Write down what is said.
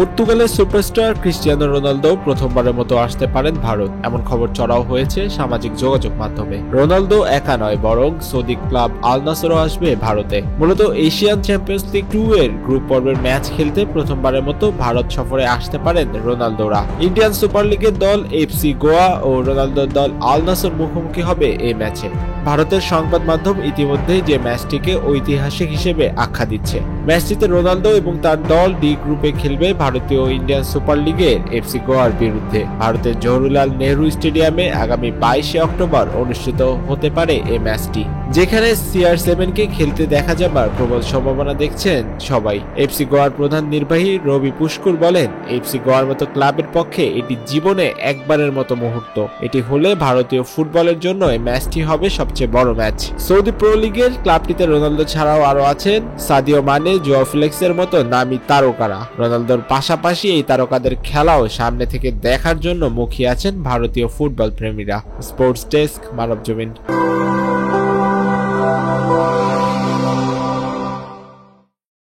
পর্তুগালের superstar Cristiano Ronaldo প্রথমবারের মতো আসতে পারেন ভারত, এমন খবর চড়াও হয়েছে সামাজিক যোগাযোগ মাধ্যমে। রোনালদো একা নয়, বরং সৌদি ক্লাব আল নাসরও আসবে ভারতে। মূলত এশিয়ান চ্যাম্পিয়ন্স লিগ 2 এর গ্রুপ পর্বের ম্যাচ খেলতে প্রথমবারের মতো ভারত সফরে আসতে পারেন রোনালদোরা। ইন্ডিয়ান সুপার লিগের দল এফসি গোয়া ও রোনালদোর দল আল নাসর মুখোমুখি হবে এই ম্যাচে। ভারতের সংবাদ মাধ্যম ইতিমধ্যেই যে ম্যাচটিকে ঐতিহাসিক হিসেবে আখ্যা দিচ্ছে। ম্যাচটিতে রোনালদো এবং তার দল ডি গ্রুপে খেলবে ভারতীয় ইন্ডিয়ান সুপার লিগের এফসি গোয়ার বিরুদ্ধে। ভারতের জওহরলাল নেহরু স্টেডিয়ামে আগামী 22শে অক্টোবর অনুষ্ঠিত হতে পারে এই ম্যাচটি, যেখানে CR7-কে খেলতে দেখা যাবার প্রবল সম্ভাবনা দেখছেন সবাই। এফসি গোয়ার প্রধান নির্বাহী রবি পুষ্কর বলেন, এফসি গোয়ার মতো ক্লাবের পক্ষে এটি জীবনে একবারের মতো মুহূর্ত। এটি হলে ভারতীয় ফুটবলের জন্য এই ম্যাচটি হবে সবচেয়ে বড় ম্যাচ। সৌদি প্রো লিগের ক্লাবটিতে রোনালদো ছাড়াও আরো আছেন সাদিও মানে, জোয়া ফেলিক্সের মতো নামী তারকারা। রোনালদোর পাশাপাশি এই তারকাদের খেলাও সামনে থেকে দেখার জন্য মুখিয়ে আছেন ভারতীয় ফুটবল প্রেমীরা। Sports desk, Manabzamin.